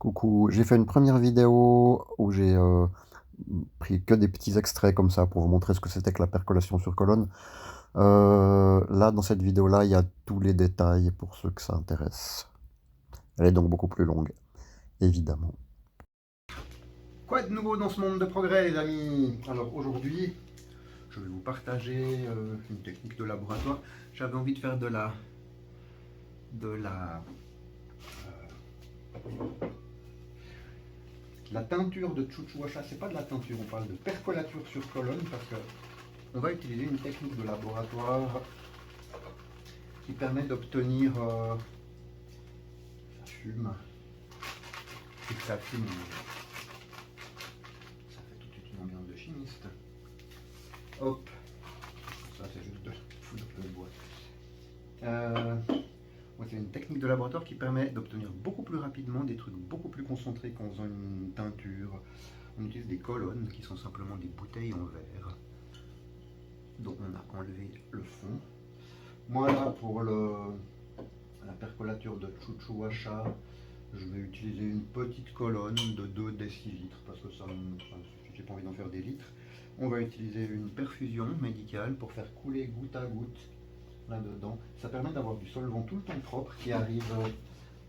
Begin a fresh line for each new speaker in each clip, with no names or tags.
Coucou, j'ai fait une première vidéo où j'ai pris que des petits extraits comme ça pour vous montrer ce que c'était que la percolation sur colonne. Là, dans cette vidéo-là, il y a tous les détails pour ceux que ça intéresse. Elle est donc beaucoup plus longue, évidemment. Quoi de nouveau dans ce monde de progrès, les amis? Alors aujourd'hui, je vais vous partager une technique de laboratoire. J'avais envie de faire de la teinture de Chuchuacha. C'est pas de la teinture, on parle de percolature sur colonne parce que on va utiliser une technique de laboratoire qui permet d'obtenir ça fume et que ça fume, ça fait tout de suite une ambiance de chimiste. Hop, ça c'est juste de foudre de bois. C'est une technique de laboratoire qui permet d'obtenir beaucoup plus rapidement des trucs beaucoup plus concentrés qu'en faisant une teinture. On utilise des colonnes qui sont simplement des bouteilles en verre dont on a enlevé le fond. Moi là pour la percolature de Chuchuacha, je vais utiliser une petite colonne de 2 décilitres parce que ça j'ai pas envie d'en faire des litres. On va utiliser une perfusion médicale pour faire couler goutte à goutte là-dedans. Ça permet d'avoir du solvant tout le temps propre qui arrive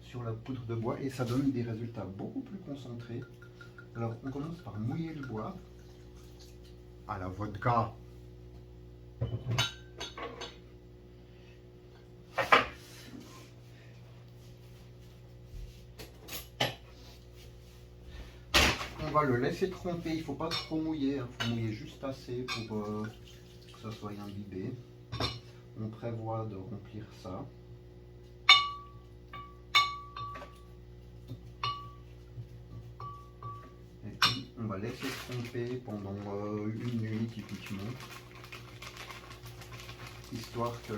sur la poudre de bois et ça donne des résultats beaucoup plus concentrés. Alors on commence par mouiller le bois à la vodka. On va le laisser tremper, il ne faut pas trop mouiller, il faut mouiller juste assez pour que ça soit imbibé. On prévoit de remplir ça. Et puis on va laisser tremper pendant une nuit typiquement, histoire que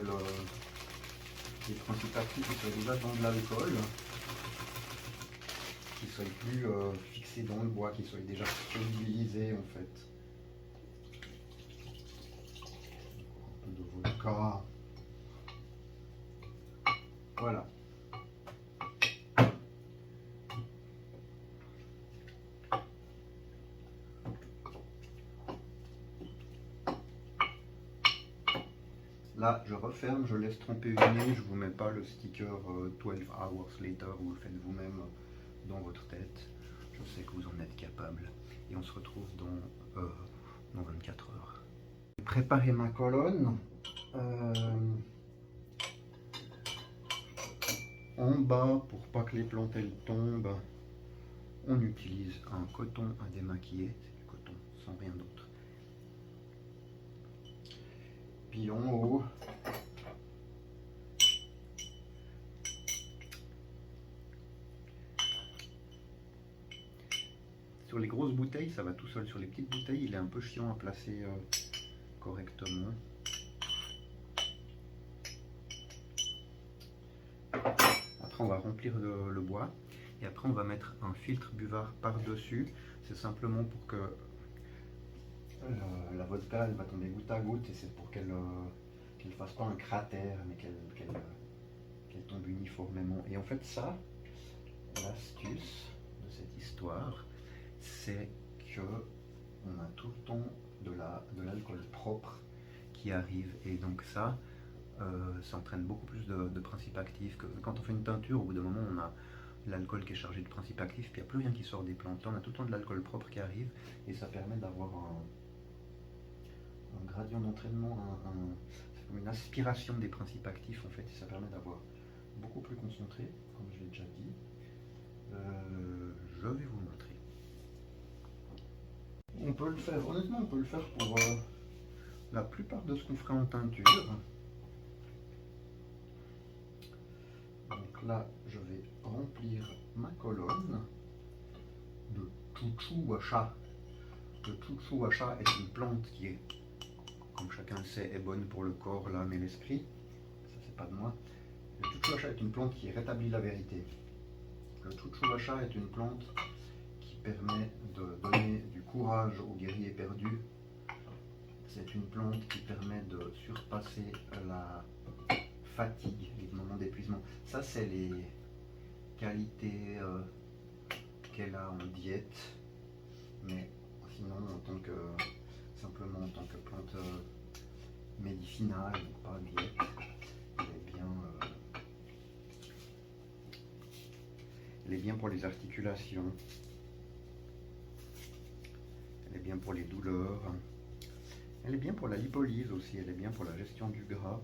les principes actifs soient déjà dans de l'alcool, qu'ils soient plus fixés dans le bois, qu'ils soient déjà solubilisés en fait. Un peu de vodka. Voilà. Là, je referme, je laisse tremper une nuit, je ne vous mets pas le sticker 12 hours later, vous le faites vous-même dans votre tête. Je sais que vous en êtes capable. Et on se retrouve dans 24 heures. J'ai préparé ma colonne. En bas, pour pas que les plantes elles tombent, on utilise un coton à démaquiller, c'est du coton sans rien d'autre. Puis en haut, sur les grosses bouteilles, ça va tout seul. Sur les petites bouteilles, il est un peu chiant à placer correctement. Après, on va remplir le bois. Et après, on va mettre un filtre buvard par-dessus. C'est simplement pour que la vodka elle va tomber goutte à goutte. Et c'est pour qu'elle ne fasse pas un cratère, mais qu'elle tombe uniformément. Et en fait, ça, l'astuce de cette histoire, c'est que on a tout le temps de l'alcool propre qui arrive. Et donc ça entraîne beaucoup plus de principes actifs que quand on fait une teinture. Au bout d'un moment, on a l'alcool qui est chargé de principes actifs, puis il n'y a plus rien qui sort des plantes. Là, on a tout le temps de l'alcool propre qui arrive, et ça permet d'avoir un gradient d'entraînement, c'est comme une aspiration des principes actifs en fait, et ça permet d'avoir beaucoup plus concentré, comme je l'ai déjà dit. Je vais vous montrer. On peut le faire, honnêtement, on peut le faire pour la plupart de ce qu'on ferait en teinture. Donc là, je vais remplir ma colonne de Chuchuacha. Le Chuchuacha est une plante qui est, comme chacun le sait, est bonne pour le corps, l'âme et l'esprit. Ça, c'est pas de moi. Le Chuchuacha est une plante qui rétablit la vérité. Le Chuchuacha est une plante qui permet de donner du courage aux guerriers perdus. C'est une plante qui permet de surpasser la fatigue, les moments d'épuisement. Ça, c'est les qualités qu'elle a en diète, mais sinon simplement en tant que plante médicinale, pas diète, elle est bien pour les articulations, elle est bien pour les douleurs, elle est bien pour la lipolyse aussi, elle est bien pour la gestion du gras,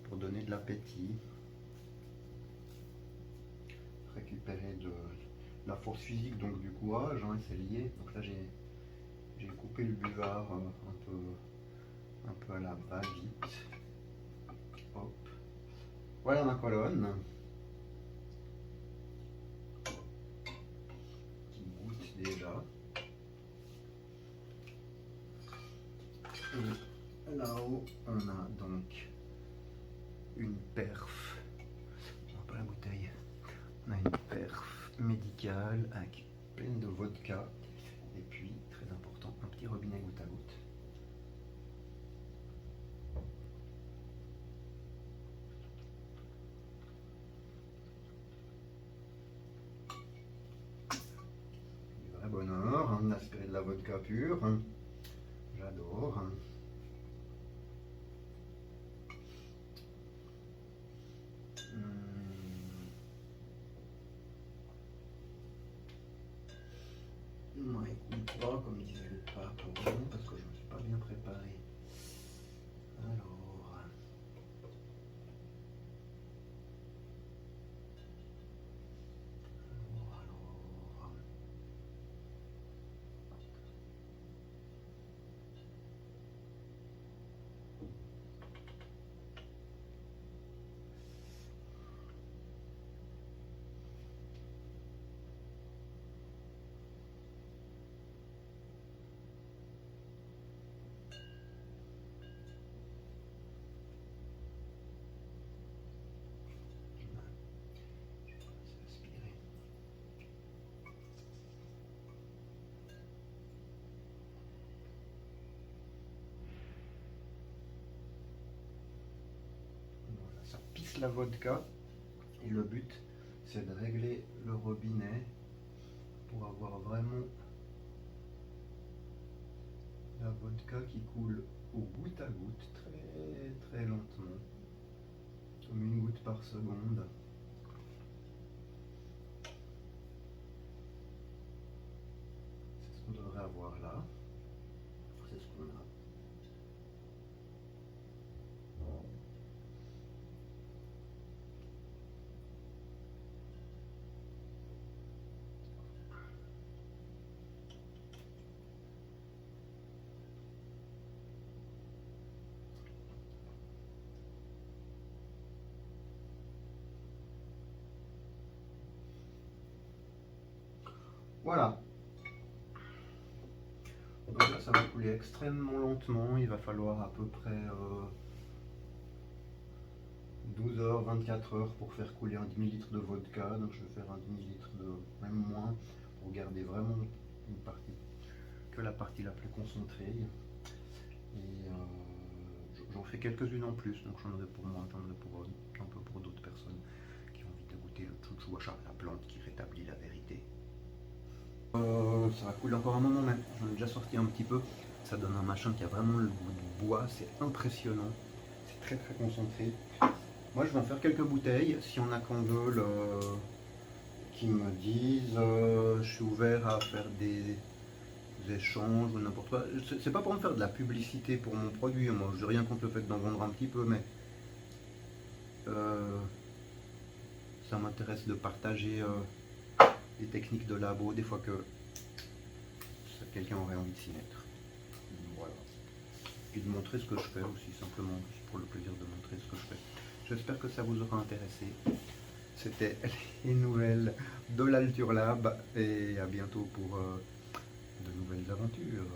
pour donner de l'appétit, récupérer de la force physique, donc du courage, hein, c'est lié. Donc là j'ai coupé le buvard un peu à la va-vite. Hop. Voilà ma colonne. Qui goûte déjà. Et là-haut, on a donc une perf. On n'a pas la bouteille. On a une perf médicale avec pleine de vodka. Et puis, très important, un petit robinet goutte à goutte. Du vrai bonheur, hein, aspirer de la vodka pure. J'adore. Non, écoute pas, comme disait le pape, parce que je ne me suis pas bien préparé. Alors. Ça pisse la vodka et le but c'est de régler le robinet pour avoir vraiment la vodka qui coule au goutte à goutte très très lentement, comme une goutte par seconde. C'est ce qu'on devrait avoir là, c'est ce qu'on a. Voilà. Donc là, ça va couler extrêmement lentement. Il va falloir à peu près 12 heures, 24 heures pour faire couler un demi-litre de vodka. Donc je vais faire un demi-litre de même moins pour garder vraiment une partie, que la partie la plus concentrée. Et j'en fais quelques-unes en plus. Donc j'en aurai pour moi, j'en aurai pour un peu pour d'autres personnes qui ont envie de goûter le chouchouacha, la plante qui rétablit la vérité. Ça va couler encore un moment, mais j'en ai déjà sorti un petit peu. Ça donne un machin qui a vraiment le goût de bois, c'est impressionnant, c'est très très concentré. Moi je vais en faire quelques bouteilles, si on a qu'en veulent qui me disent, je suis ouvert à faire des échanges ou n'importe quoi. C'est pas pour me faire de la publicité pour mon produit, moi j'ai rien contre le fait d'en vendre un petit peu, mais ça m'intéresse de partager des techniques de labo, des fois que quelqu'un aurait envie de s'y mettre. Voilà. Et de montrer ce que je fais aussi, simplement, juste pour le plaisir de montrer ce que je fais. J'espère que ça vous aura intéressé. C'était les nouvelles de l'Alturlab et à bientôt pour de nouvelles aventures.